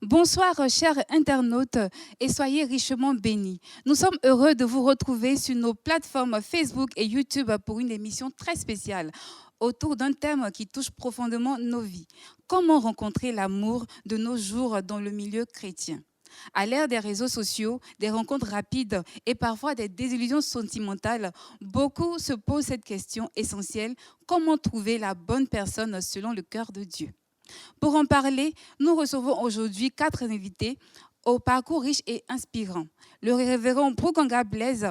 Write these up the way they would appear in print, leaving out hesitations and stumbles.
Bonsoir, chers internautes, et soyez richement bénis. Nous sommes heureux de vous retrouver sur nos plateformes Facebook et YouTube pour une émission très spéciale autour d'un thème qui touche profondément nos vies. Comment rencontrer l'amour de nos jours dans le milieu chrétien? À l'ère des réseaux sociaux, des rencontres rapides et parfois des désillusions sentimentales, beaucoup se posent cette question essentielle: comment trouver la bonne personne selon le cœur de Dieu? Pour en parler, nous recevons aujourd'hui 4 invités au parcours riche et inspirant. Le révérend Bruganga Blaise,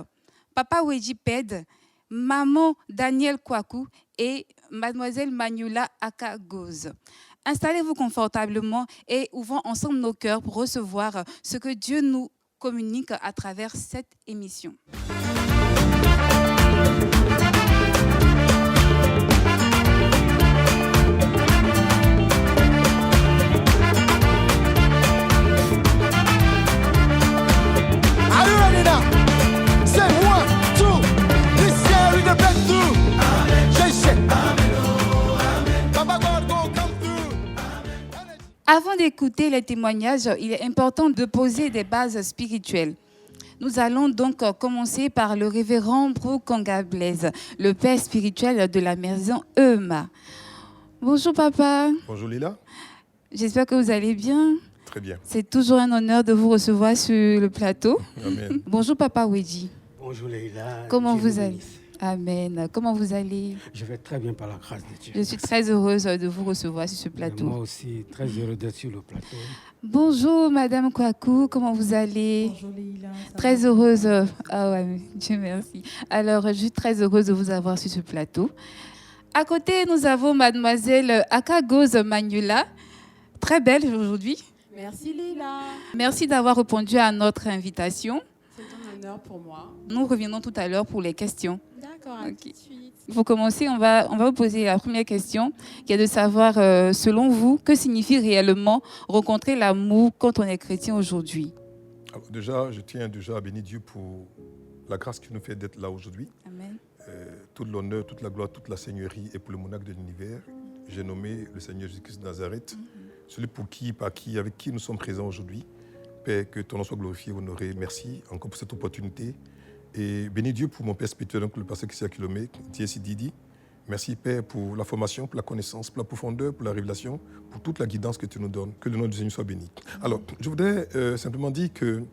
Papa Wedji Ped, Maman Daniel Kwaku et Mademoiselle Magnula Akagoz. Installez-vous confortablement et ouvrons ensemble nos cœurs pour recevoir ce que Dieu nous communique à travers cette émission. Are you ready now? Say 1, 2, this year is the breakthrough. Amen. Papa God go come through. Avant d'écouter les témoignages, il est important de poser des bases spirituelles. Nous allons donc commencer par le révérend Bruganga Blaise, le père spirituel de la maison EMA. Bonjour papa. Bonjour Lila. J'espère que vous allez bien. Très bien. C'est toujours un honneur de vous recevoir sur le plateau. Amen. Bonjour papa Wedji. Bonjour Leïla. Comment Dieu vous allez? bénisse. Amen. Comment vous allez? Je vais très bien par la grâce de Dieu. Je suis très heureuse de vous recevoir sur ce plateau. Moi aussi, très heureux d'être sur le plateau. Bonjour Madame Kwaku, comment vous allez? Bonjour Leïla. Très heureuse. Ah ouais, Dieu merci. Alors, je suis très heureuse de vous avoir sur ce plateau. À côté, nous avons Mademoiselle Akagoz Magnula, très belle aujourd'hui. Merci Leïla. Merci d'avoir répondu à notre invitation. C'est un honneur pour moi. Nous reviendrons tout à l'heure pour les questions. D'accord, à Ok. tout de suite. Pour commencer, on va vous poser la première question, qui est de savoir, selon vous, que signifie réellement rencontrer l'amour quand on est chrétien aujourd'hui? Alors déjà, je tiens déjà à bénir Dieu pour la grâce qu'il nous fait d'être là aujourd'hui. Amen. Toute l'honneur, toute la gloire, toute la seigneurie est pour le monarque de l'univers. J'ai nommé le Seigneur Jésus-Christ de Nazareth, celui pour qui, par qui, avec qui nous sommes présents aujourd'hui. Père, que ton nom soit glorifié, honoré. Merci encore pour cette opportunité. Et bénis Dieu pour mon Père spirituel, donc le pasteur Christian Kilomé, T.S. Didi. Merci Père pour la formation, pour la connaissance, pour la profondeur, pour la révélation, pour toute la guidance que tu nous donnes. Que le nom du Seigneur soit béni. Alors, je voudrais simplement dire que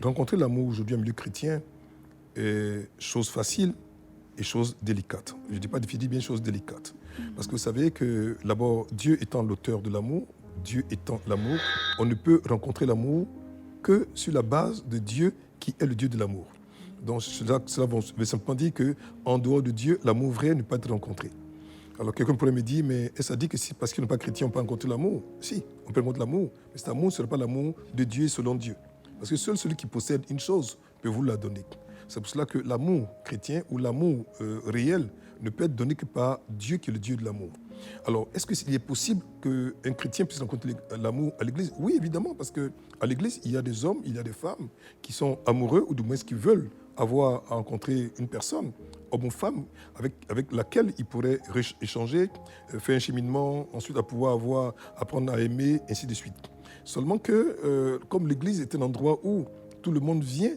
rencontrer l'amour aujourd'hui en milieu chrétien est chose facile et chose délicate. Je ne dis pas difficile, bien chose délicate. Parce que vous savez que d'abord, Dieu étant l'auteur de l'amour, Dieu étant l'amour, on ne peut rencontrer l'amour que sur la base de Dieu qui est le Dieu de l'amour. Donc cela veut simplement dire qu'en dehors de Dieu, l'amour vrai ne peut pas être rencontré. Alors quelqu'un pourrait me dire, mais est-ce à dire que si, parce qu'ils n'est pas chrétien, on peut rencontrer l'amour? Si, on peut rencontrer l'amour, mais cet amour ne sera pas l'amour de Dieu selon Dieu. Parce que seul celui qui possède une chose peut vous la donner. C'est pour cela que l'amour chrétien ou l'amour réel ne peut être donné que par Dieu qui est le Dieu de l'amour. Alors, est-ce qu'il est possible qu'un chrétien puisse rencontrer l'amour à l'église? Oui, évidemment, parce qu'à l'église, il y a des hommes, il y a des femmes qui sont amoureux ou du moins qui veulent avoir à rencontrer une personne, homme ou femme, avec laquelle ils pourraient échanger, faire un cheminement, ensuite à pouvoir apprendre à aimer, ainsi de suite. Seulement que, comme l'église est un endroit où tout le monde vient,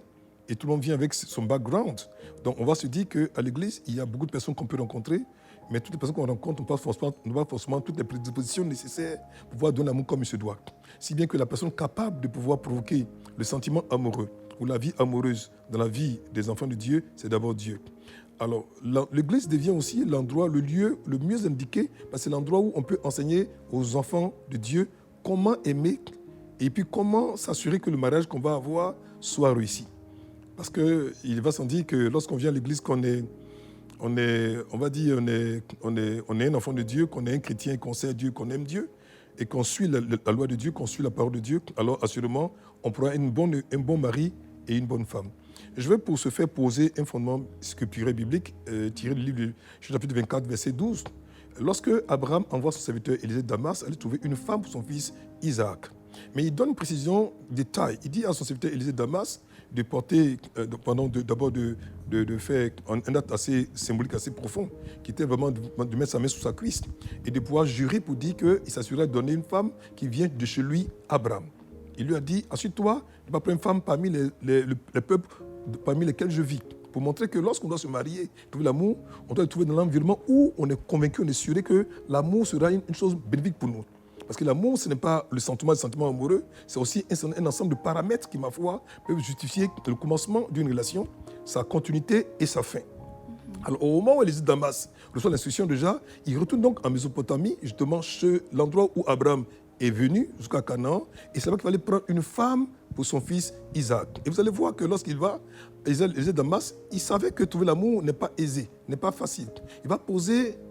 et tout le monde vient avec son background, donc on va se dire qu'à l'église, il y a beaucoup de personnes qu'on peut rencontrer, mais toutes les personnes qu'on rencontre n'ont pas forcément toutes les prédispositions nécessaires pour pouvoir donner l'amour comme il se doit. Si bien que la personne capable de pouvoir provoquer le sentiment amoureux ou la vie amoureuse dans la vie des enfants de Dieu, c'est d'abord Dieu. Alors, l'église devient aussi l'endroit, le lieu le mieux indiqué, parce que c'est l'endroit où on peut enseigner aux enfants de Dieu comment aimer et puis comment s'assurer que le mariage qu'on va avoir soit réussi. Parce qu'il va sans dire que lorsqu'on vient à l'église, qu'on est un enfant de Dieu, qu'on est un chrétien, qu'on sait Dieu, qu'on aime Dieu, et qu'on suit la loi de Dieu, qu'on suit la parole de Dieu, alors assurément, on pourra être un bon mari et une bonne femme. Je vais pour ce faire poser un fondement scripturel biblique tiré du livre du chapitre 24, verset 12. Lorsque Abraham envoie son serviteur Élisée de Damas, aller trouver une femme pour son fils Isaac. Mais il donne une précision détail. Il dit à son serviteur Élisée de Damas, de porter, d'abord de faire un acte assez symbolique, assez profond, qui était vraiment de mettre sa main sur sa cuisse et de pouvoir jurer pour dire qu'il s'assurait de donner une femme qui vient de chez lui, Abraham. Il lui a dit, ensuite toi, tu vas prendre une femme parmi les peuples parmi lesquels je vis. Pour montrer que lorsqu'on doit se marier, trouver l'amour, on doit le trouver dans l'environnement où on est convaincu, on est sûr que l'amour sera une chose bénéfique pour nous. Parce que l'amour, ce n'est pas le sentiment amoureux, c'est aussi un ensemble de paramètres qui, ma foi, peuvent justifier le commencement d'une relation, sa continuité et sa fin. Alors, au moment où Élisée de Damas reçoit l'instruction déjà, il retourne donc en Mésopotamie, justement chez l'endroit où Abraham est venu, jusqu'à Canaan, et c'est là qu'il fallait prendre une femme pour son fils Isaac. Et vous allez voir que lorsqu'il va, Élisée de Damas, il savait que trouver l'amour n'est pas aisé, n'est pas facile. Il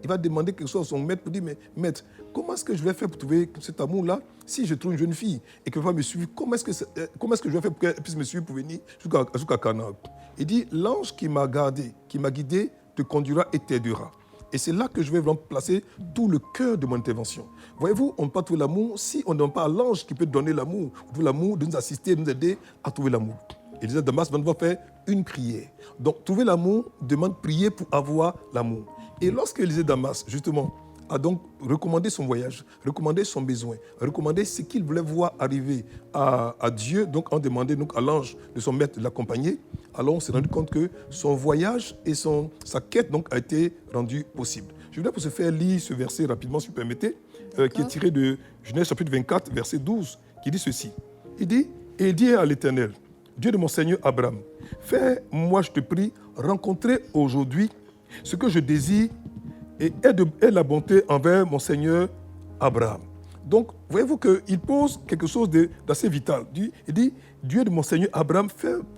va demander quelque chose à son maître pour dire, mais maître, comment est-ce que je vais faire pour trouver cet amour-là si je trouve une jeune fille et qu'elle va me suivre? Comment est-ce que je vais faire pour qu'elle puisse me suivre pour venir jusqu'à Canaan? Il dit, l'ange qui m'a gardé, qui m'a guidé, te conduira et t'aidera. Et c'est là que je vais vraiment placer tout le cœur de mon intervention. Voyez-vous, on ne peut pas trouver l'amour si on n'a pas l'ange qui peut donner l'amour. Trouver l'amour, de nous assister, de nous aider à trouver l'amour. Et Élisée de Damas va devoir faire une prière. Donc, trouver l'amour demande prier pour avoir l'amour. Et lorsque Élisée de Damas, justement, a donc recommandé son voyage, recommandé son besoin, recommandé ce qu'il voulait voir arriver à Dieu, donc en demandant donc à l'ange de son maître de l'accompagner, alors on s'est rendu compte que son voyage et sa quête donc a été rendue possible. Je voudrais pour se faire lire ce verset rapidement, si vous permettez, qui est tiré de Genèse chapitre 24, verset 12, qui dit ceci. Il dit, et il dit à l'Éternel, Dieu de mon Seigneur Abraham, fais-moi, je te prie, rencontrer aujourd'hui ce que je désire et aie la bonté envers mon Seigneur Abraham. Donc, voyez-vous qu'il pose quelque chose d'assez vital. Il dit, Dieu de mon Seigneur Abraham,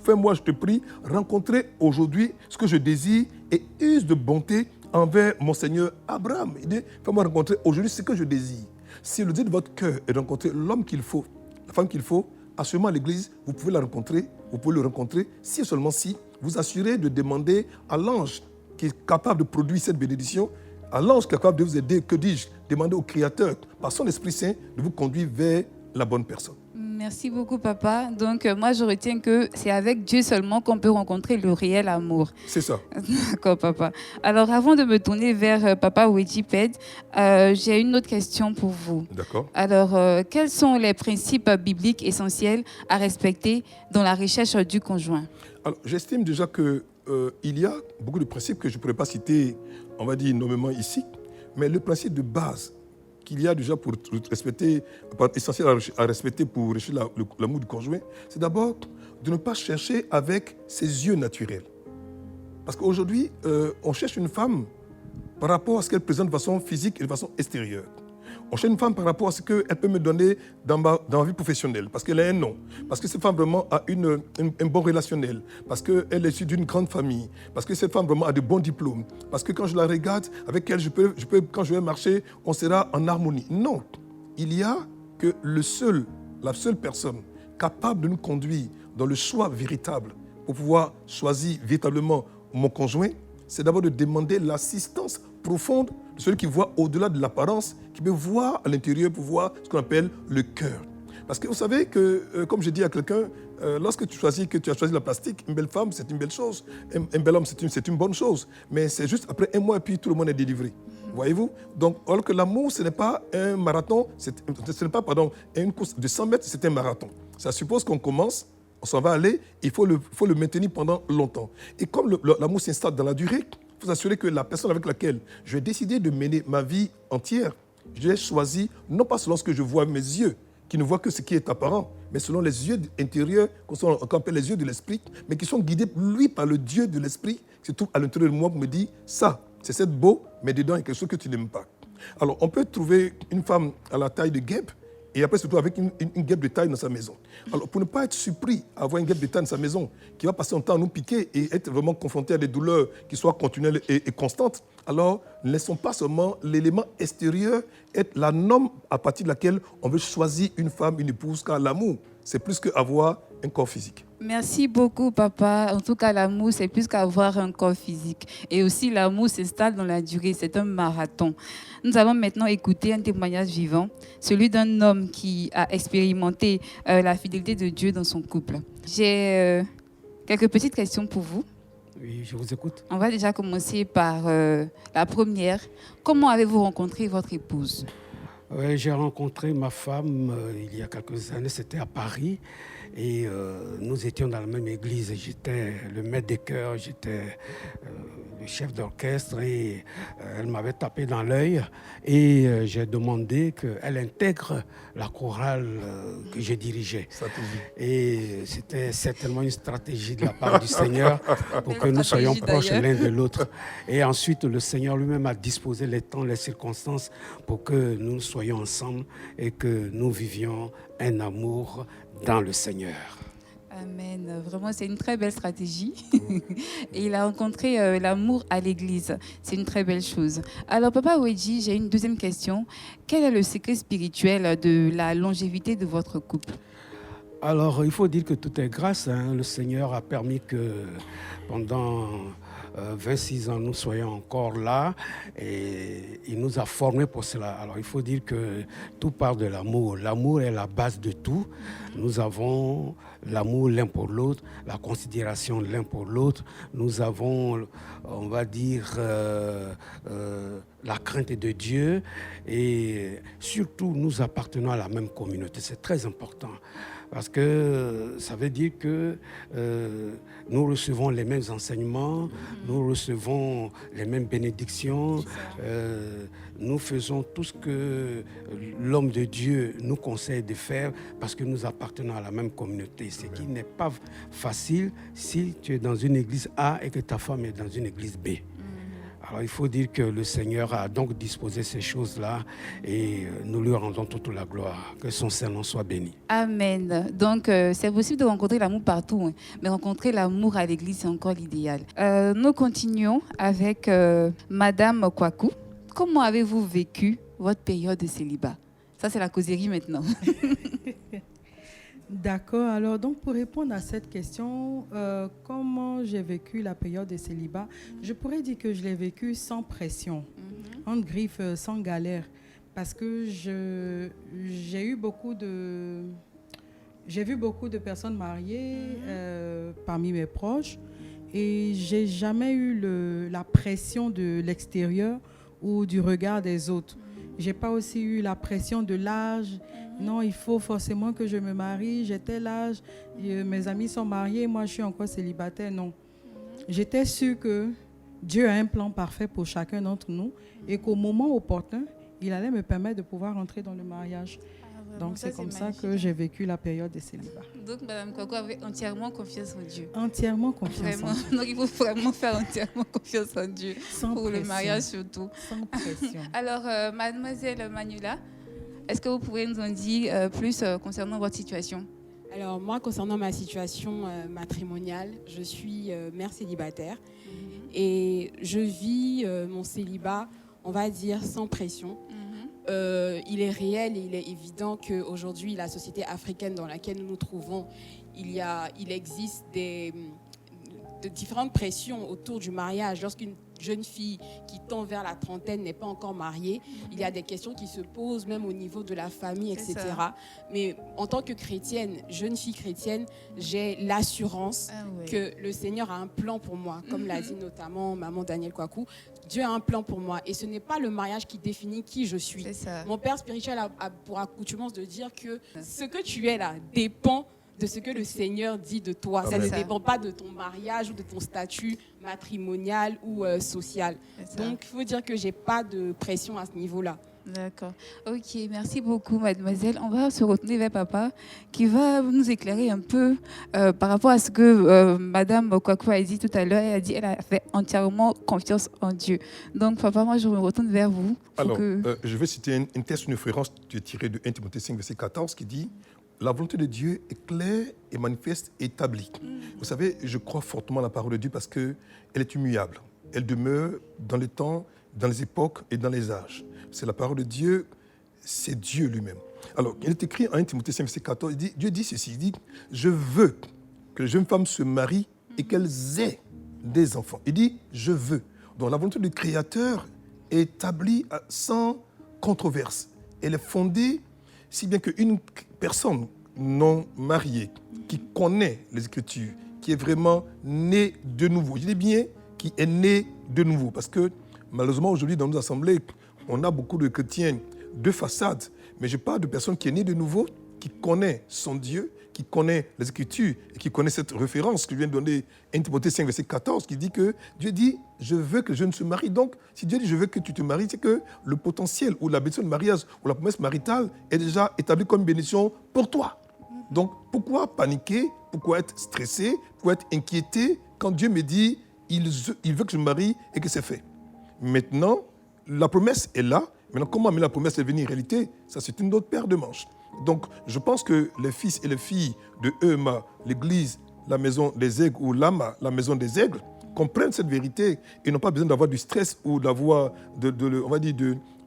fais-moi, je te prie, rencontrer aujourd'hui ce que je désire et use de bonté envers mon Seigneur Abraham. Il dit, fais-moi rencontrer aujourd'hui ce que je désire. Si le désir de votre cœur est de rencontrer l'homme qu'il faut, la femme qu'il faut, assurément à l'église, vous pouvez la rencontrer, vous pouvez le rencontrer, si et seulement si vous assurez de demander à l'ange qui est capable de produire cette bénédiction, à l'ange qui est capable de vous aider, que dis-je, demander au Créateur, par son Esprit Saint, de vous conduire vers la bonne personne. Merci beaucoup, papa. Donc, moi, je retiens que c'est avec Dieu seulement qu'on peut rencontrer le réel amour. C'est ça. D'accord, papa. Alors, avant de me tourner vers papa Wejiped, j'ai une autre question pour vous. D'accord. Alors, quels sont les principes bibliques essentiels à respecter dans la recherche du conjoint? Alors, j'estime déjà qu'il y a beaucoup de principes que je ne pourrais pas citer, on va dire nommément ici, mais le principe de base qu'il y a déjà pour respecter, essentiel à respecter pour rechercher l'amour du conjoint, c'est d'abord de ne pas chercher avec ses yeux naturels. Parce qu'aujourd'hui, on cherche une femme par rapport à ce qu'elle présente de façon physique et de façon extérieure. On cherche une femme par rapport à ce qu'elle peut me donner dans ma vie professionnelle, parce qu'elle a un nom, parce que cette femme vraiment a un bon relationnel, parce qu'elle est issue d'une grande famille, parce que cette femme vraiment a de bons diplômes, parce que quand je la regarde, avec elle, quand je vais marcher, on sera en harmonie. Non, il y a que la seule personne capable de nous conduire dans le choix véritable pour pouvoir choisir véritablement mon conjoint, c'est d'abord de demander l'assistance profonde de celui qui voit au-delà de l'apparence, qui peut voir à l'intérieur pour voir ce qu'on appelle le cœur. Parce que vous savez que, comme je dis à quelqu'un, lorsque tu as choisi la plastique, une belle femme, c'est une belle chose. Un bel homme, c'est une bonne chose. Mais c'est juste après un mois et puis tout le monde est délivré. Voyez-vous? Donc, alors que l'amour, ce n'est pas un marathon, ce n'est pas, une course de 100 mètres, c'est un marathon. Ça suppose qu'on commence, on s'en va aller, il faut le maintenir pendant longtemps. Et comme l'amour s'installe dans la durée, il faut s'assurer que la personne avec laquelle je vais décider de mener ma vie entière, je l'ai choisi non pas selon ce que je vois mes yeux, qui ne voient que ce qui est apparent, mais selon les yeux intérieurs, qu'on appelle les yeux de l'esprit, mais qui sont guidés, lui, par le Dieu de l'esprit, qui se trouve à l'intérieur de moi pour me dire, ça, c'est cette beau, mais dedans, il y a quelque chose que tu n'aimes pas. Alors, on peut trouver une femme à la taille de guêpe, et après, surtout avec une guêpe de taille dans sa maison. Alors, pour ne pas être surpris à avoir une guêpe de taille dans sa maison, qui va passer son temps à nous piquer et être vraiment confronté à des douleurs qui soient continuelles et constantes, alors ne laissons pas seulement l'élément extérieur être la norme à partir de laquelle on veut choisir une femme, une épouse, car l'amour, c'est plus qu'avoir un corps physique. Merci beaucoup, papa. En tout cas, l'amour, c'est plus qu'avoir un corps physique. Et aussi, l'amour s'installe dans la durée. C'est un marathon. Nous allons maintenant écouter un témoignage vivant, celui d'un homme qui a expérimenté la fidélité de Dieu dans son couple. J'ai quelques petites questions pour vous. Oui, je vous écoute. On va déjà commencer par la première. Comment avez-vous rencontré votre épouse? Ouais, j'ai rencontré ma femme il y a quelques années, c'était à Paris. Et nous étions dans la même église. J'étais le maître des chœurs, j'étais le chef d'orchestre. Et elle m'avait tapé dans l'œil. Et j'ai demandé qu'elle intègre la chorale que je dirigeais. Stratégie. Et c'était certainement une stratégie de la part du Seigneur pour Belle que nous soyons stratégie, proches l'un de l'autre. Et ensuite, le Seigneur lui-même a disposé les temps, les circonstances pour que nous soyons ensemble et que nous vivions un amour dans le Seigneur. Amen. Vraiment, c'est une très belle stratégie. Et il a rencontré l'amour à l'église. C'est une très belle chose. Alors, Papa Wedji, j'ai une deuxième question. Quel est le secret spirituel de la longévité de votre couple? Alors, il faut dire que tout est grâce. Le Seigneur a permis que pendant 26 ans, nous soyons encore là et il nous a formés pour cela. Alors, il faut dire que tout part de l'amour. L'amour est la base de tout. Nous avons l'amour l'un pour l'autre, la considération l'un pour l'autre. Nous avons, on va dire, la crainte de Dieu et surtout, nous appartenons à la même communauté. C'est très important. Parce que ça veut dire que nous recevons les mêmes enseignements, nous recevons les mêmes bénédictions, nous faisons tout ce que l'homme de Dieu nous conseille de faire parce que nous appartenons à la même communauté. Ce qui n'est pas facile si tu es dans une église A et que ta femme est dans une église B. Alors il faut dire que le Seigneur a donc disposé ces choses-là et nous lui rendons toute la gloire. Que son Saint-Nom soit béni. Amen. Donc, c'est possible de rencontrer l'amour partout, hein, mais rencontrer l'amour à l'église, c'est encore l'idéal. Nous continuons avec Madame Kwaku. Comment avez-vous vécu votre période de célibat? Ça, c'est la causerie maintenant. D'accord. Alors, donc, pour répondre à cette question, comment j'ai vécu la période de célibat, je pourrais dire que je l'ai vécu sans pression, en griffe, sans galère, parce que j'ai vu beaucoup de personnes mariées parmi mes proches et j'ai jamais eu la pression de l'extérieur ou du regard des autres. J'ai pas aussi eu la pression de l'âge. Non, il faut forcément que je me marie. J'ai tel âge. Mes amis sont mariés. Moi, je suis encore célibataire. Non. J'étais sûre que Dieu a un plan parfait pour chacun d'entre nous et qu'au moment opportun, il allait me permettre de pouvoir entrer dans le mariage. Donc, c'est comme ça que j'ai vécu la période de célibat. Donc, Madame Kwaku avait entièrement confiance en Dieu. Entièrement confiance Vraiment. en Dieu. Donc, il faut vraiment faire entièrement confiance en Dieu. Sans pour le pression. mariage surtout. Sans pression. Alors, Mademoiselle Manula, est-ce que vous pouvez nous en dire plus concernant votre situation? Alors moi, concernant ma situation matrimoniale, je suis mère célibataire et je vis mon célibat, on va dire, sans pression. Il est réel et il est évident qu'aujourd'hui, la société africaine dans laquelle nous nous trouvons, il existe de différentes pressions autour du mariage. Lorsqu'une jeune fille qui tend vers la trentaine n'est pas encore mariée, il y a des questions qui se posent même au niveau de la famille, etc. Mais en tant que chrétienne, jeune fille chrétienne, j'ai l'assurance que le Seigneur a un plan pour moi, comme l'a dit notamment maman Daniel Kwaku. Dieu a un plan pour moi et ce n'est pas le mariage qui définit qui je suis. Mon père spirituel a pour accoutumance de dire que ce que tu es là dépend de ce que le Seigneur dit de toi. Ça ne dépend pas de ton mariage ou de ton statut matrimonial ou social. Donc, il faut dire que je n'ai pas de pression à ce niveau-là. D'accord. Ok, merci beaucoup, mademoiselle. On va se retourner vers papa qui va nous éclairer un peu par rapport à ce que madame Kwaku a dit tout à l'heure. Elle a dit qu'elle a fait entièrement confiance en Dieu. Donc, papa, moi, je me retourne vers vous. Alors, je vais citer une texte, une référence tirée de 1 Timothée 5, verset 14, qui dit « La volonté de Dieu est claire et manifeste, établie. » Vous savez, je crois fortement à la parole de Dieu parce qu'elle est immuable. Elle demeure dans le temps, dans les époques et dans les âges. C'est la parole de Dieu, c'est Dieu lui-même. Alors, il est écrit en 1 Timothée 5, verset 14, Dieu dit ceci, il dit « Je veux que les jeunes femmes se marient et qu'elles aient des enfants. » Il dit « Je veux ». Donc, la volonté du Créateur est établie sans controverse. Elle est fondée si bien qu'une personne non mariée qui connaît les Écritures, qui est vraiment né de nouveau. Je dis bien qui est né de nouveau, parce que malheureusement aujourd'hui dans nos assemblées, on a beaucoup de chrétiens de façade, mais je parle de personnes qui est né de nouveau, qui connaît son Dieu, qui connaît les Écritures et qui connaît cette référence que je viens de donner, 1 Timothée 5, verset 14, qui dit que Dieu dit « Je veux que je ne se marie ». Donc, si Dieu dit « Je veux que tu te maries », c'est que le potentiel ou la bénédiction de mariage ou la promesse maritale est déjà établie comme bénédiction pour toi. Donc, pourquoi paniquer? Pourquoi être stressé? Pourquoi être inquiété quand Dieu me dit « Il veut que je me marie » et que c'est fait? Maintenant, la promesse est là. Maintenant, comment amener la promesse à devenir réalité? Ça, c'est une autre paire de manches. Donc, je pense que les fils et les filles de EMA, l'église, la maison des aigles ou l'AMA, la maison des aigles, comprennent cette vérité et n'ont pas besoin d'avoir du stress ou d'avoir, on va dire,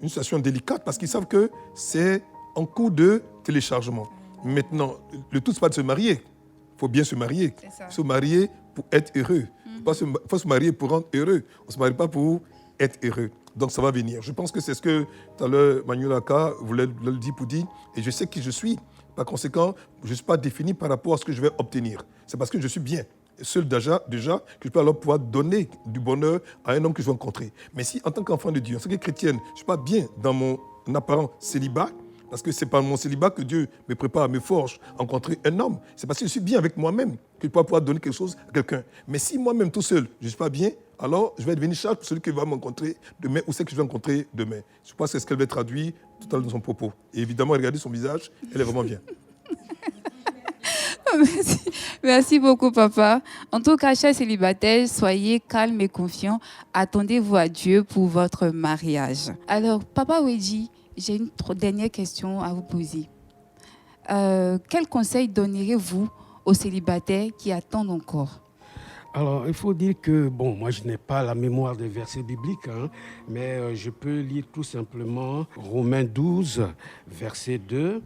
une situation délicate parce qu'ils savent que c'est en cours de téléchargement. Maintenant, le tout, ce n'est pas de se marier. Il faut bien se marier. Il faut se marier pour être heureux. Il faut se marier pour rendre heureux. On ne se marie pas pour être heureux. Donc ça va venir. Je pense que c'est ce que tout à l'heure Manuel Aka voulait le dire pour dire. Et je sais qui je suis. Par conséquent, je ne suis pas défini par rapport à ce que je vais obtenir. C'est parce que je suis bien. Seul déjà que je peux alors pouvoir donner du bonheur à un homme que je vais rencontrer. Mais si en tant qu'enfant de Dieu, en tant que chrétienne, je ne suis pas bien dans mon apparent célibat, parce que ce n'est pas mon célibat que Dieu me prépare, me forge à rencontrer un homme. C'est parce que je suis bien avec moi-même que je peux pouvoir donner quelque chose à quelqu'un. Mais si moi-même tout seul, je ne suis pas bien, alors je vais devenir charge pour celui qui va me rencontrer demain ou celle que je vais rencontrer demain. Je pense que c'est ce qu'elle va traduire tout à l'heure dans son propos. Et évidemment, regardez son visage, elle est vraiment bien. Merci beaucoup, papa. En tout cas, chers célibataires, soyez calmes et confiants. Attendez-vous à Dieu pour votre mariage. Alors, papa Wedji, j'ai une dernière question à vous poser. Quel conseil donnerez-vous aux célibataires qui attendent encore? Alors, il faut dire que, bon, moi, je n'ai pas la mémoire des versets bibliques, hein, mais je peux lire tout simplement Romains 12, verset 2.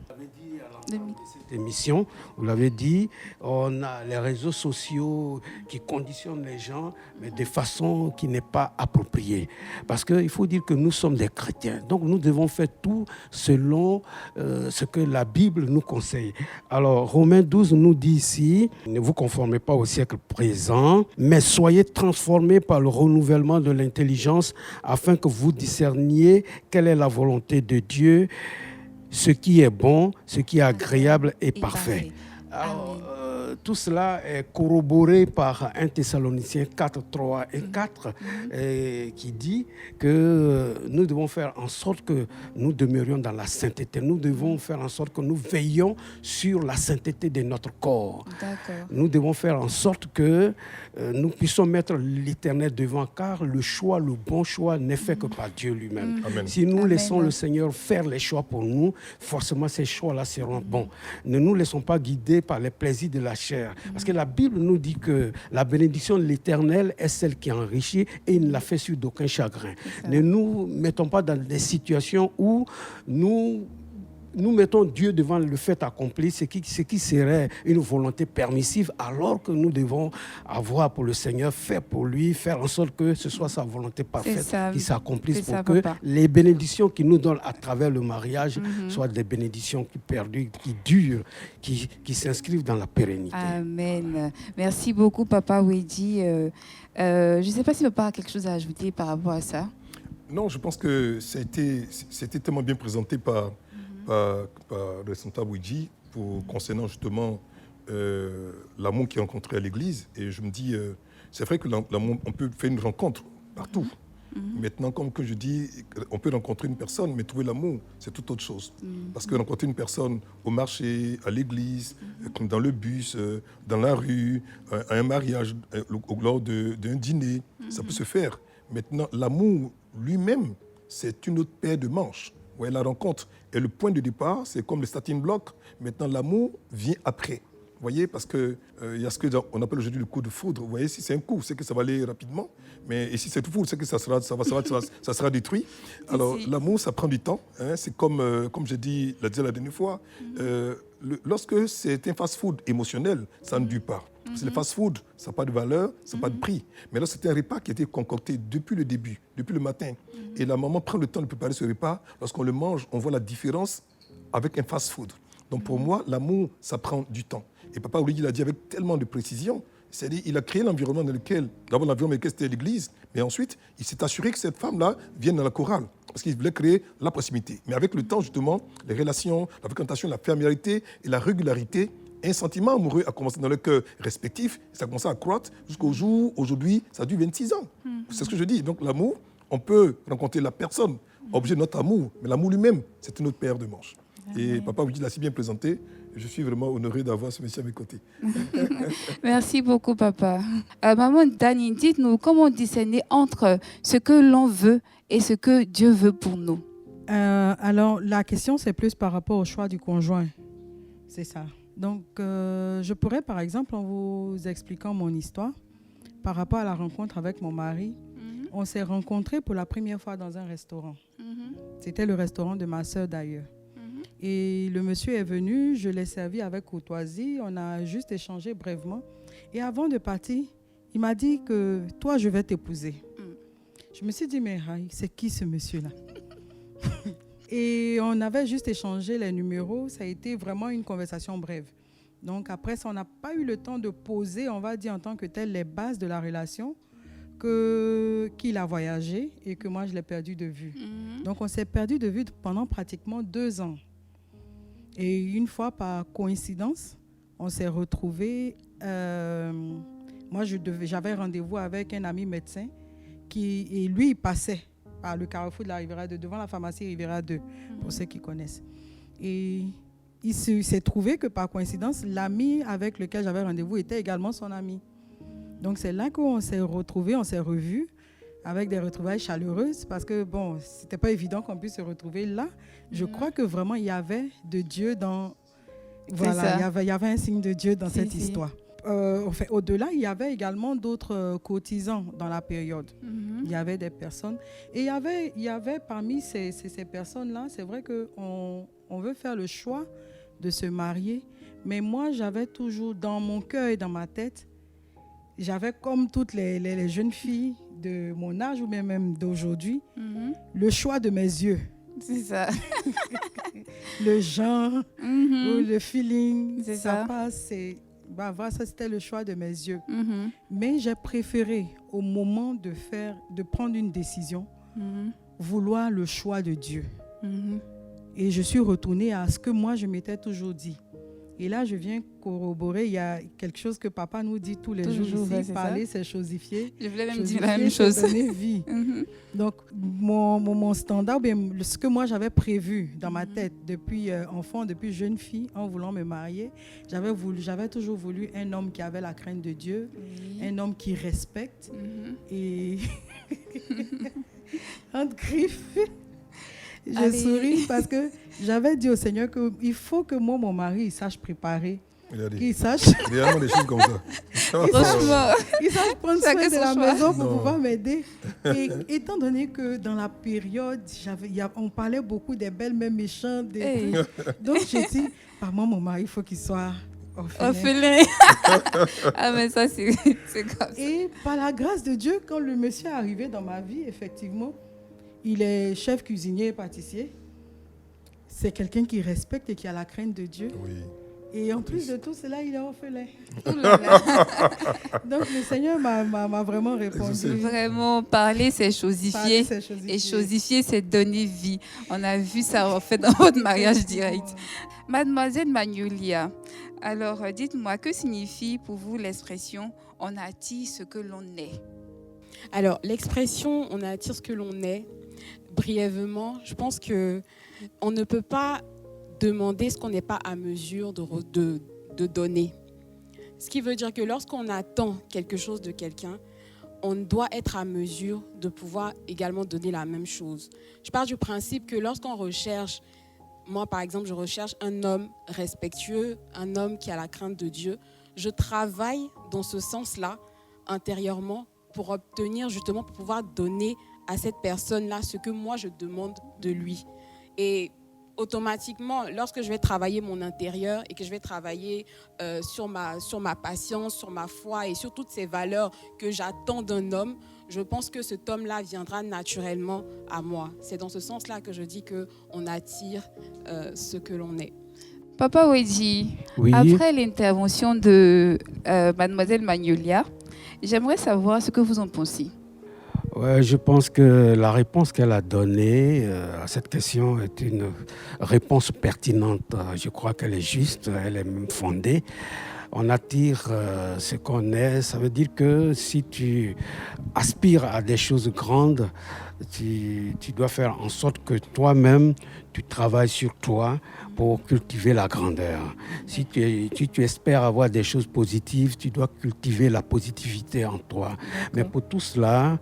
De cette émission, vous l'avez dit, on a les réseaux sociaux qui conditionnent les gens, mais de façon qui n'est pas appropriée. Parce qu'il faut dire que nous sommes des chrétiens, donc nous devons faire tout selon ce que la Bible nous conseille. Alors, Romains 12 nous dit ici, ne vous conformez pas au siècle présent, mais soyez transformés par le renouvellement de l'intelligence afin que vous discerniez quelle est la volonté de Dieu, ce qui est bon, ce qui est agréable et parfait. Alors, tout cela est corroboré par 1 Thessaloniciens 4, 3 et 4 qui dit que nous devons faire en sorte que nous demeurions dans la sainteté. Nous devons faire en sorte que nous veillions sur la sainteté de notre corps. D'accord. Nous devons faire en sorte que nous puissions mettre l'Éternel devant, car le choix, le bon choix n'est fait que par Dieu lui-même. Amen. Si nous laissons le Seigneur faire les choix pour nous, forcément ces choix-là seront bons. Ne nous laissons pas guider par les plaisirs de la chair. Parce que la Bible nous dit que la bénédiction de l'Éternel est celle qui enrichit et il ne la fait sur d'aucun chagrin. Ne nous mettons pas dans des situations où nous mettons Dieu devant le fait accompli, ce qui serait une volonté permissive, alors que nous devons avoir pour le Seigneur, faire pour lui, faire en sorte que ce soit sa volonté parfaite qui s'accomplisse pour que les bénédictions qu'il nous donne à travers le mariage soient des bénédictions qui perdurent, qui durent, qui s'inscrivent dans la pérennité. Amen. Merci beaucoup, Papa Wedji. Je ne sais pas si papa a quelque chose à ajouter par rapport à ça. Non, je pense que c'était tellement bien présenté par le Santa Wedji concernant justement l'amour qu'il a rencontré à l'église. Et je me dis, c'est vrai que l'amour, on peut faire une rencontre partout. Maintenant, comme que je dis, on peut rencontrer une personne, mais trouver l'amour, c'est tout autre chose. Parce que rencontrer une personne au marché, à l'église, dans le bus, dans la rue, à un mariage, lors d'un dîner, ça peut se faire. Maintenant, l'amour lui-même, c'est une autre paire de manches. Ouais, la rencontre est le point de départ, c'est comme le starting block. Maintenant, l'amour vient après. Vous voyez, parce qu'il y a ce qu'on appelle aujourd'hui le coup de foudre. Vous voyez, si c'est un coup, c'est que ça va aller rapidement. Mais et si c'est tout foudre, c'est que ça sera détruit. Alors, l'amour, ça prend du temps. Hein. C'est comme j'ai dit la dernière fois, lorsque c'est un fast-food émotionnel, ça ne dure pas. Parce que le fast-food, ça n'a pas de valeur, ça n'a pas de prix. Mais là, c'était un repas qui a été concocté depuis le début, depuis le matin. Et la maman prend le temps de préparer ce repas. Lorsqu'on le mange, on voit la différence avec un fast-food. Donc pour moi, l'amour, ça prend du temps. Et papa Olivier l'a dit avec tellement de précision. C'est-à-dire il a créé l'environnement dans lequel, d'abord l'environnement dans lequel c'était l'église, mais ensuite il s'est assuré que cette femme-là vienne dans la chorale, parce qu'il voulait créer la proximité. Mais avec le temps, justement, les relations, la fréquentation, la familiarité et la régularité, un sentiment amoureux a commencé dans le cœur respectif, ça a commencé à croître jusqu'au jour, aujourd'hui, ça dure 26 ans. C'est ce que je dis. Donc l'amour, on peut rencontrer la personne, objet de notre amour, mais l'amour lui-même, c'est une autre paire de manches. Et papa vous dit, l'a si bien présenté. Je suis vraiment honoré d'avoir ce monsieur à mes côtés. Merci beaucoup, papa. Maman Dani, dites-nous comment discerner entre ce que l'on veut et ce que Dieu veut pour nous. Alors, la question, c'est plus par rapport au choix du conjoint. C'est ça. Donc, je pourrais, par exemple, en vous expliquant mon histoire, par rapport à la rencontre avec mon mari, on s'est rencontrés pour la première fois dans un restaurant. C'était le restaurant de ma sœur, d'ailleurs. Et le monsieur est venu, je l'ai servi avec courtoisie, on a juste échangé brièvement. Et avant de partir, il m'a dit que toi, je vais t'épouser. Je me suis dit, mais c'est qui ce monsieur-là? Et on avait juste échangé les numéros, ça a été vraiment une conversation brève. Donc après ça, on n'a pas eu le temps de poser, on va dire en tant que tel, les bases de la relation, qu'il a voyagé et que moi, je l'ai perdu de vue. Donc on s'est perdu de vue pendant pratiquement 2 ans. Et une fois, par coïncidence, on s'est retrouvés. Moi, j'avais rendez-vous avec un ami médecin et lui, il passait par le carrefour de la Riviera 2, devant la pharmacie Riviera 2, pour ceux qui connaissent. Et il s'est trouvé que par coïncidence, l'ami avec lequel j'avais rendez-vous était également son ami. Donc, c'est là qu'on s'est retrouvés, on s'est revus, avec des retrouvailles chaleureuses, parce que, bon, c'était pas évident qu'on puisse se retrouver là. Je crois que vraiment, il y avait de Dieu dans... Voilà, il y avait un signe de Dieu dans cette histoire. Enfin, au-delà, il y avait également d'autres courtisans dans la période. Il y avait des personnes. Et il y avait parmi ces personnes-là, c'est vrai qu'on veut faire le choix de se marier. Mais moi, j'avais toujours, dans mon cœur et dans ma tête, j'avais comme toutes les jeunes filles de mon âge ou même d'aujourd'hui, le choix de mes yeux. C'est ça. Le genre, ou le feeling, C'est ça ça. passe. Voilà, ça, c'était le choix de mes yeux. Mais j'ai préféré, au moment de prendre une décision, vouloir le choix de Dieu. Et je suis retournée à ce que moi, je m'étais toujours dit. Et là, je viens corroborer, il y a quelque chose que papa nous dit tous les jours ici, parler, c'est chosifier. Je voulais même Chosifier, dire la même chose. c'est donner vie. Donc, mon standard, ce que moi j'avais prévu dans ma tête depuis enfant, depuis jeune fille, en voulant me marier, j'avais toujours voulu un homme qui avait la crainte de Dieu, un homme qui respecte et entre griffes. Je souris parce que j'avais dit au Seigneur qu'il faut que moi, mon mari, il sache préparer. Qu'il sache. Il y a des choses comme ça. Franchement. Il sache prendre soin Chacun de son la choix. maison pour pouvoir m'aider. Et étant donné que dans la période, on parlait beaucoup des belles-mères méchantes. Donc j'ai dit, par moi, mon mari, il faut qu'il soit orphelin. Ah, mais ça, c'est comme ça. Et par la grâce de Dieu, quand le monsieur est arrivé dans ma vie, effectivement, il est chef cuisinier et pâtissier. C'est quelqu'un qui respecte et qui a la crainte de Dieu. Oui. Et en plus de tout cela, il est orphelin. Ouh là là. Donc le Seigneur m'a vraiment répondu. Vraiment, parler, c'est chosifier. Et chosifier, c'est donner vie. On a vu ça en fait dans votre mariage direct. Mademoiselle Magnolia, alors dites-moi, que signifie pour vous l'expression « on attire ce que l'on est » ? Alors, l'expression « on attire ce que l'on est », brièvement, je pense qu'on ne peut pas demander ce qu'on n'est pas à mesure de donner. Ce qui veut dire que lorsqu'on attend quelque chose de quelqu'un, on doit être à mesure de pouvoir également donner la même chose. Je pars du principe que lorsqu'on recherche, moi par exemple, je recherche un homme respectueux, un homme qui a la crainte de Dieu, je travaille dans ce sens-là intérieurement pour obtenir justement, pour pouvoir donner à cette personne-là ce que moi je demande de lui. Et automatiquement, lorsque je vais travailler mon intérieur et que je vais travailler sur ma patience, sur ma foi et sur toutes ces valeurs que j'attends d'un homme, je pense que cet homme-là viendra naturellement à moi. C'est dans ce sens-là que je dis qu'on attire ce que l'on est. Papa Wedji, Oui. Après l'intervention de mademoiselle Magnolia, j'aimerais savoir ce que vous en pensez. Ouais, je pense que la réponse qu'elle a donnée à cette question est une réponse pertinente. Je crois qu'elle est juste, elle est même fondée. On attire ce qu'on est. Ça veut dire que si tu aspires à des choses grandes, tu dois faire en sorte que toi-même, tu travailles sur toi pour cultiver la grandeur. Si tu espères avoir des choses positives, tu dois cultiver la positivité en toi. Mais pour tout cela,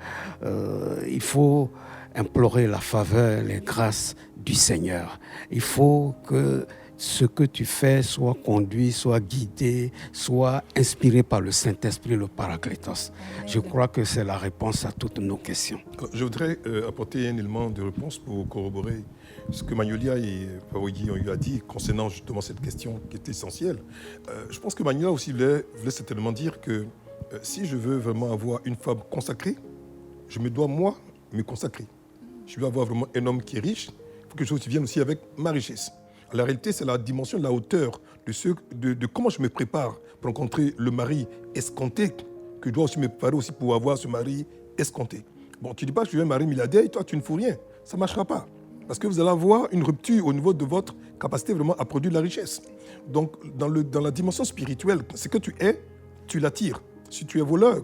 il faut implorer la faveur, les grâces du Seigneur. Il faut que ce que tu fais soit conduit, soit guidé, soit inspiré par le Saint-Esprit, le Paraclétos. Je crois que c'est la réponse à toutes nos questions. Je voudrais apporter un élément de réponse pour corroborer ce que Magnolia et Pawogi ont eu à dire concernant justement cette question qui est essentielle. Je pense que Magnolia aussi voulait certainement dire que si je veux vraiment avoir une femme consacrée, je me dois, moi, me consacrer. Je veux avoir vraiment un homme qui est riche, il faut que je vienne aussi avec ma richesse. La réalité, c'est la dimension de la hauteur de comment je me prépare pour rencontrer le mari escompté, que je dois aussi me préparer aussi pour avoir ce mari escompté. Bon, tu ne dis pas que je veux un mari milliardaire et toi, tu ne fous rien. Ça ne marchera pas. Parce que vous allez avoir une rupture au niveau de votre capacité vraiment à produire de la richesse. Donc, dans la dimension spirituelle, ce que tu es, tu l'attires. Si tu es voleur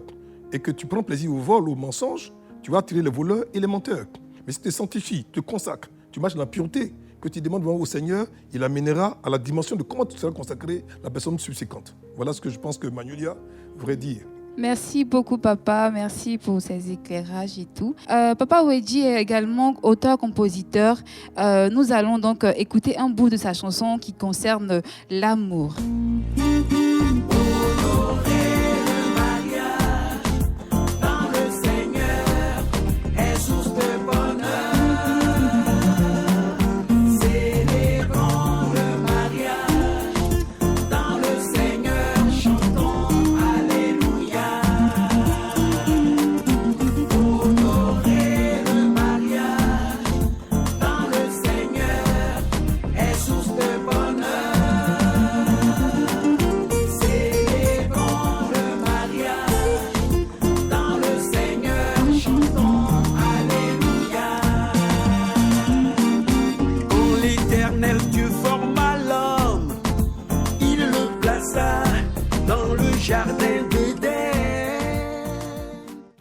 et que tu prends plaisir au vol, au mensonge, tu vas attirer les voleurs et les menteurs. Mais si tu te sanctifies, tu te consacres, tu marches dans la pureté, que tu demandes au Seigneur, il amènera à la dimension de comment tu seras consacré la personne subséquente. Voilà ce que je pense que Magnolia voudrait dire. Merci beaucoup, papa. Merci pour ces éclairages et tout. Papa Wedji est également auteur-compositeur. Nous allons donc écouter un bout de sa chanson qui concerne l'amour.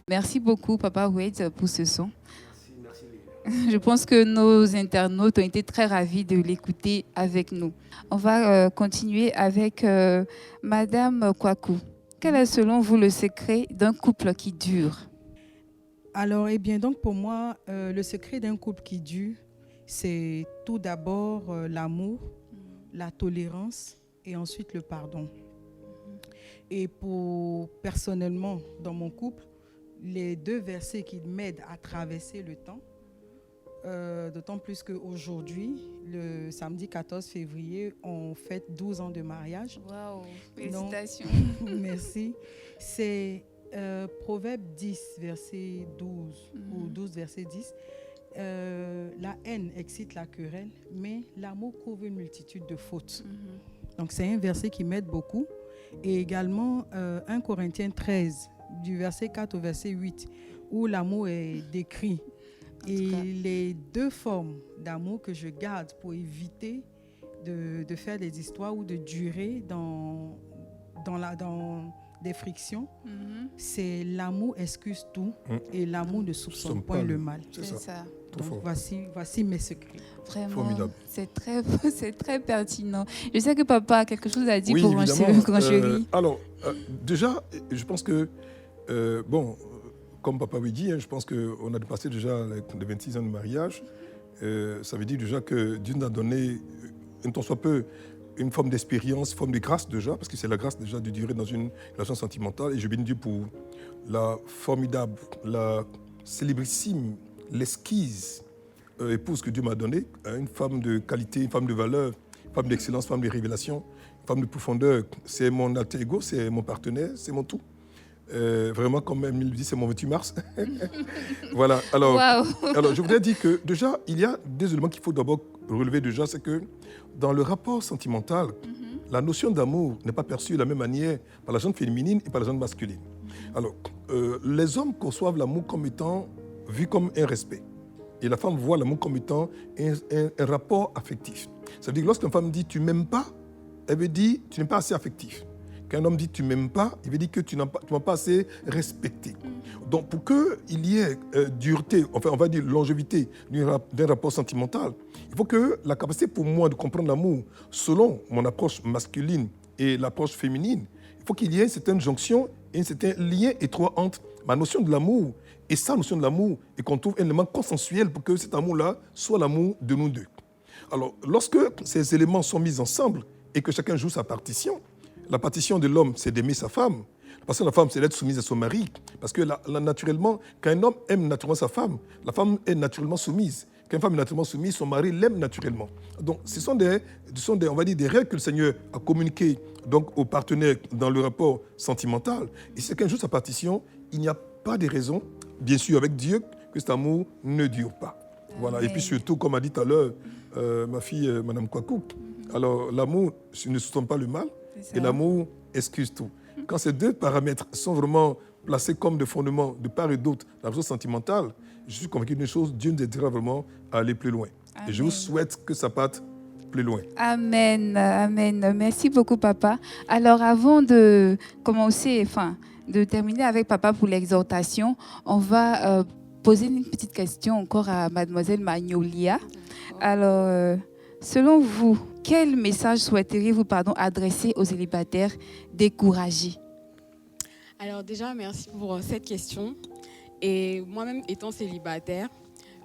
Merci beaucoup, Papa Wade, pour ce son. Merci. Je pense que nos internautes ont été très ravis de l'écouter avec nous. On va continuer avec Madame Kwaku. Quel est selon vous le secret d'un couple qui dure? Alors, eh bien, donc pour moi, le secret d'un couple qui dure, c'est tout d'abord l'amour, la tolérance et ensuite le pardon. Et personnellement, dans mon couple, les deux versets qui m'aident à traverser le temps, d'autant plus qu'aujourd'hui, le samedi 14 février, on fête 12 ans de mariage. Waouh, félicitations. Donc, merci. C'est Proverbe 10, verset 12, ou 12, verset 10. La haine excite la querelle, mais l'amour couvre une multitude de fautes. Donc, c'est un verset qui m'aide beaucoup. Et également 1 Corinthiens 13, du verset 4 au verset 8, où l'amour est décrit. Et les deux formes d'amour que je garde pour éviter de faire des histoires ou de durer dans des frictions, c'est l'amour excuse tout et l'amour ne soupçonne point le mal. C'est ça. Donc voici mes secrets. Vraiment, formidable. C'est très pertinent. Je sais que papa a quelque chose à dire Oui, pour évidemment. grand chéri. Alors, déjà, je pense que, comme papa avait dit, je pense qu'on a dépassé déjà les 26 ans de mariage. Ça veut dire déjà que Dieu nous a donné, un tant soit peu, une forme d'expérience, une forme de grâce déjà, parce que c'est la grâce déjà de durer dans une relation sentimentale. Et je bénis Dieu pour la formidable, la célébrissime, l'esquisse épouse que Dieu m'a donnée, une femme de qualité, une femme de valeur, une femme d'excellence, une femme de révélation, une femme de profondeur. C'est mon alter ego, c'est mon partenaire, c'est mon tout. Vraiment, comme elle me dit, c'est mon 28 mars. Voilà. Alors, Wow. alors, je voudrais dire que déjà, il y a deux éléments qu'il faut d'abord relever déjà, c'est que dans le rapport sentimental, la notion d'amour n'est pas perçue de la même manière par la gente féminine et par la gente masculine. Alors, les hommes conçoivent l'amour comme étant vu comme un respect. Et la femme voit l'amour comme étant un rapport affectif. Ça veut dire que lorsqu'une femme dit « tu m'aimes pas », elle veut dire « tu n'es pas assez affectif ». Quand un homme dit « tu m'aimes pas », il veut dire que tu n'as pas assez respecté. Donc pour qu'il y ait dureté, enfin on va dire longévité d'un rapport sentimental, il faut que la capacité pour moi de comprendre l'amour selon mon approche masculine et l'approche féminine, il faut qu'il y ait une certaine jonction et un certain lien étroit entre ma notion de l'amour et sa notion de l'amour, et qu'on trouve un élément consensuel pour que cet amour-là soit l'amour de nous deux. Alors, lorsque ces éléments sont mis ensemble et que chacun joue sa partition, la partition de l'homme, c'est d'aimer sa femme. La partition de la femme, c'est d'être soumise à son mari. Parce que naturellement, quand un homme aime naturellement sa femme, la femme est naturellement soumise. Quand une femme est naturellement soumise, son mari l'aime naturellement. Donc, ce sont on va dire, des règles que le Seigneur a communiquées donc, aux partenaires dans le rapport sentimental. Et si chacun joue sa partition, il n'y a pas de raison, bien sûr avec Dieu, que cet amour ne dure pas. Voilà. Et puis surtout, comme a dit tout à l'heure ma fille, Madame Kwaku, alors l'amour ne sous-entend pas le mal et l'amour excuse tout. Quand ces deux paramètres sont vraiment placés comme des fondements de part et d'autre dans la chose sentimentale, je suis convaincu d'une chose, Dieu nous aidera vraiment à aller plus loin. Amen. Et je vous souhaite que ça parte plus loin. Amen, amen. Merci beaucoup, papa. Alors, avant de commencer, de terminer avec papa pour l'exhortation, on va poser une petite question encore à mademoiselle Magnolia. Alors, selon vous, quel message souhaiteriez-vous adresser aux célibataires découragés? Alors déjà, merci pour cette question. Et moi-même, étant célibataire,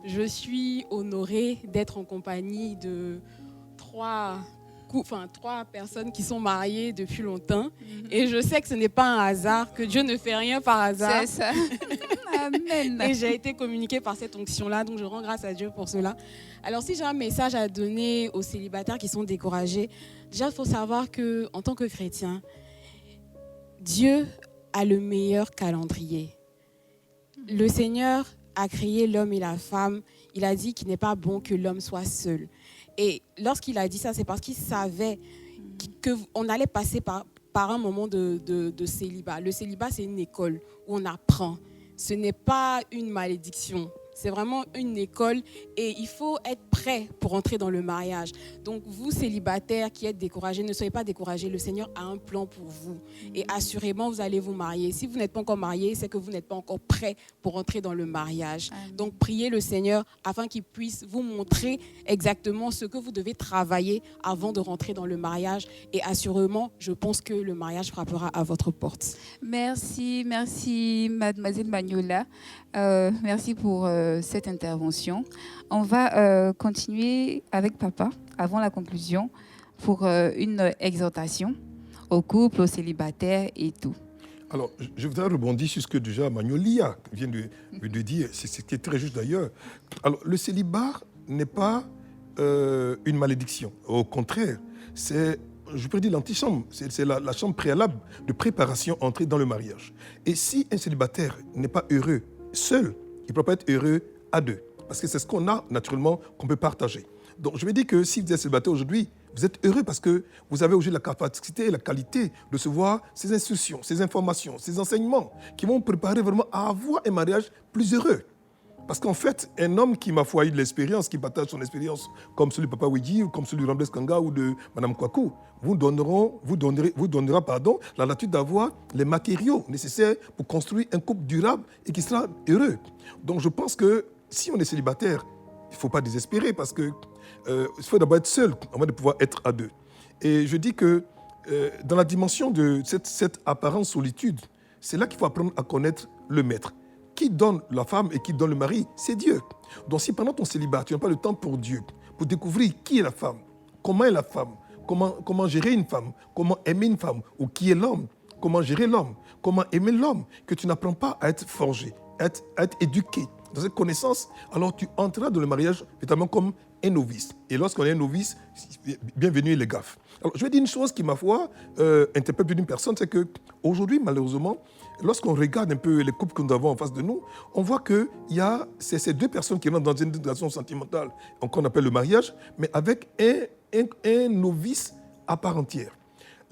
je suis honorée d'être en compagnie de trois personnes qui sont mariées depuis longtemps. Et je sais que ce n'est pas un hasard, que Dieu ne fait rien par hasard. C'est ça. Amen. Et j'ai été communiquée par cette onction-là, donc je rends grâce à Dieu pour cela. Alors si j'ai un message à donner aux célibataires qui sont découragés, déjà il faut savoir qu'en tant que chrétien, Dieu a le meilleur calendrier. Le Seigneur a créé l'homme et la femme. Il a dit qu'il n'est pas bon que l'homme soit seul. Et lorsqu'il a dit ça, c'est parce qu'il savait qu'on allait passer par un moment de célibat. Le célibat, c'est une école où on apprend. Ce n'est pas une malédiction. C'est vraiment une école et il faut être prêt pour entrer dans le mariage. Donc, vous, célibataires qui êtes découragés, ne soyez pas découragés. Le Seigneur a un plan pour vous. Et assurément, vous allez vous marier. Si vous n'êtes pas encore marié, c'est que vous n'êtes pas encore prêt pour entrer dans le mariage. Amen. Donc, priez le Seigneur afin qu'il puisse vous montrer exactement ce que vous devez travailler avant de rentrer dans le mariage. Et assurément, je pense que le mariage frappera à votre porte. Merci, mademoiselle Magnolia. Merci pour cette intervention. On va continuer avec papa avant la conclusion pour une exhortation aux couples, aux célibataires et tout. Alors, je voudrais rebondir sur ce que déjà Magnolia vient de dire, c'est ce qui est très juste d'ailleurs. Alors, le célibat n'est pas une malédiction. Au contraire, c'est, je pourrais dire, l'antichambre. C'est la chambre préalable de préparation à entrer dans le mariage. Et si un célibataire n'est pas heureux seul, il ne peut pas être heureux à deux. Parce que c'est ce qu'on a naturellement qu'on peut partager. Donc je vais dire que si vous êtes célibataire aujourd'hui, vous êtes heureux parce que vous avez aujourd'hui la capacité et la qualité de recevoir ces instructions, ces informations, ces enseignements qui vont vous préparer vraiment à avoir un mariage plus heureux. Parce qu'en fait, un homme qui, ma foi, a eu de l'expérience, qui partage son expérience, comme celui de Papa Wiji, ou comme celui de Rambles Kanga ou de Mme Kwaku, vous donnera la latitude d'avoir les matériaux nécessaires pour construire un couple durable et qui sera heureux. Donc je pense que si on est célibataire, il ne faut pas désespérer parce qu'il faut d'abord être seul avant de pouvoir être à deux. Et je dis que dans la dimension de cette apparente solitude, c'est là qu'il faut apprendre à connaître le maître. Qui donne la femme et qui donne le mari, c'est Dieu. Donc si pendant ton célibat, tu n'as pas le temps pour Dieu, pour découvrir qui est la femme, comment est la femme, comment gérer une femme, comment aimer une femme, ou qui est l'homme, comment gérer l'homme, comment aimer l'homme, que tu n'apprends pas à être forgé, à être éduqué dans cette connaissance, alors tu entreras dans le mariage véritablement comme un novice. Et lorsqu'on est un novice, bienvenue les gaffes. Alors, je vais dire une chose qui, ma foi, interpelle plus d'une personne, c'est qu'aujourd'hui, malheureusement, lorsqu'on regarde un peu les couples que nous avons en face de nous, on voit qu'il y a ces deux personnes qui rentrent dans une relation sentimentale, qu'on appelle le mariage, mais avec un novice à part entière.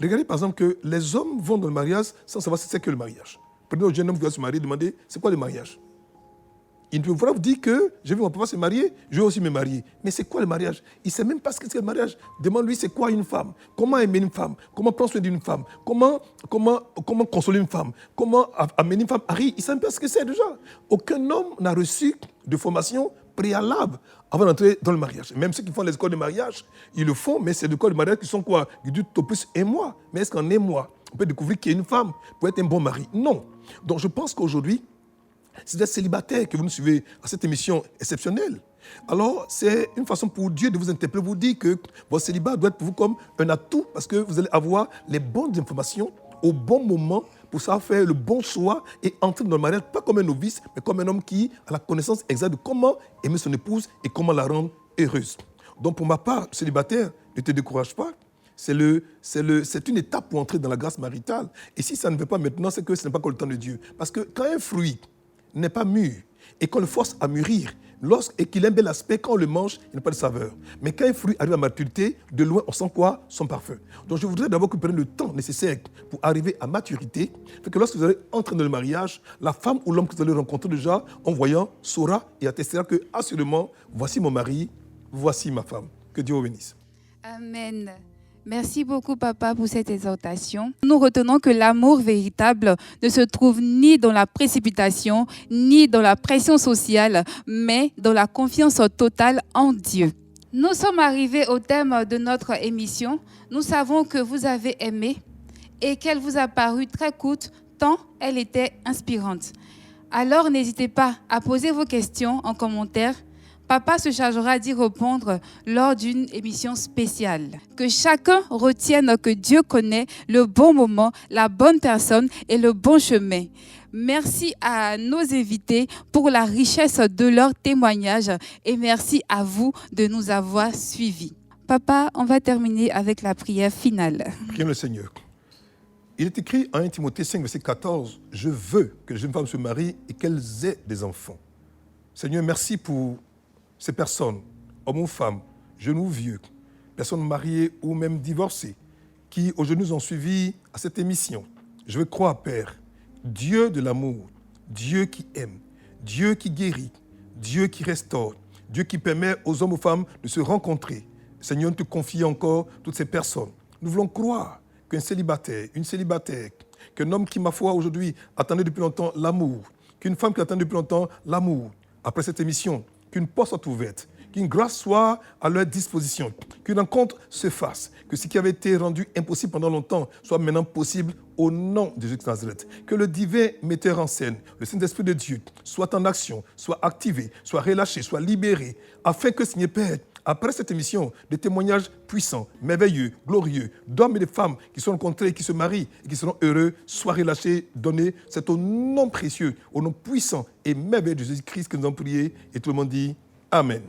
Regardez par exemple que les hommes vont dans le mariage sans savoir ce que c'est que le mariage. Prenez un jeune homme qui va se marier, demandez c'est quoi le mariage. Il peut vous dire que j'ai vu mon papa se marier, je vais aussi me marier. Mais c'est quoi le mariage? Il ne sait même pas ce que c'est le mariage. Demande-lui c'est quoi une femme, comment aimer une femme, comment prendre soin d'une femme, comment consoler une femme, comment amener une femme à rire. Il ne sait même pas ce que c'est déjà. Aucun homme n'a reçu de formation préalable avant d'entrer dans le mariage. Même ceux qui font les écoles de mariage, ils le font, mais c'est des écoles de mariage qui sont quoi? Qui durent tout plus un mois. Mais est-ce qu'en un mois, on peut découvrir qu'il y a une femme pour être un bon mari? Non. Donc je pense qu'aujourd'hui, si vous êtes célibataire, que vous nous suivez à cette émission exceptionnelle, alors c'est une façon pour Dieu de vous interpeller, vous dire que votre célibat doit être pour vous comme un atout parce que vous allez avoir les bonnes informations au bon moment pour savoir faire le bon choix et entrer dans le mariage, pas comme un novice, mais comme un homme qui a la connaissance exacte de comment aimer son épouse et comment la rendre heureuse. Donc pour ma part, célibataire, ne te décourage pas. C'est une étape pour entrer dans la grâce maritale. Et si ça ne veut pas maintenant, c'est que ce n'est pas encore le temps de Dieu. Parce que quand un fruit n'est pas mûr et qu'on le force à mûrir, et qu'il ait un bel aspect, quand on le mange, il n'a pas de saveur. Mais quand un fruit arrive à maturité, de loin, on sent quoi? Son parfum. Donc je voudrais d'abord que vous preniez le temps nécessaire pour arriver à maturité, fait que lorsque vous allez entrer dans le mariage, la femme ou l'homme que vous allez rencontrer déjà, en voyant, saura et attestera que, assurément, voici mon mari, voici ma femme. Que Dieu vous bénisse. Amen. Merci beaucoup, papa, pour cette exhortation. Nous retenons que l'amour véritable ne se trouve ni dans la précipitation, ni dans la pression sociale, mais dans la confiance totale en Dieu. Nous sommes arrivés au thème de notre émission. Nous savons que vous avez aimé et qu'elle vous a paru très courte, tant elle était inspirante. Alors, n'hésitez pas à poser vos questions en commentaire. Papa se chargera d'y répondre lors d'une émission spéciale. Que chacun retienne que Dieu connaît le bon moment, la bonne personne et le bon chemin. Merci à nos invités pour la richesse de leur témoignage et merci à vous de nous avoir suivis. Papa, on va terminer avec la prière finale. Prions le Seigneur. Il est écrit en 1 Timothée 5, verset 14, « Je veux que les jeunes femmes se marient et qu'elles aient des enfants. » Seigneur, merci pour ces personnes, hommes ou femmes, jeunes ou vieux, personnes mariées ou même divorcées, qui aujourd'hui nous ont suivis à cette émission. Je veux croire, Père, Dieu de l'amour, Dieu qui aime, Dieu qui guérit, Dieu qui restaure, Dieu qui permet aux hommes ou aux femmes de se rencontrer. Seigneur, nous te confions encore toutes ces personnes. Nous voulons croire qu'un célibataire, une célibataire, qu'un homme qui, ma foi, aujourd'hui, attendait depuis longtemps l'amour, qu'une femme qui attend depuis longtemps l'amour, après cette émission, qu'une porte soit ouverte, qu'une grâce soit à leur disposition, qu'une rencontre se fasse, que ce qui avait été rendu impossible pendant longtemps soit maintenant possible au nom de Jésus de Nazareth. Que le divin metteur en scène, le Saint-Esprit de Dieu, soit en action, soit activé, soit relâché, soit libéré, afin que, Seigneur Père, après cette émission, des témoignages puissants, merveilleux, glorieux, d'hommes et de femmes qui sont rencontrés, qui se marient et qui seront heureux, soient relâchés, donnés. C'est au nom précieux, au nom puissant et merveilleux de Jésus-Christ que nous avons prié et tout le monde dit Amen.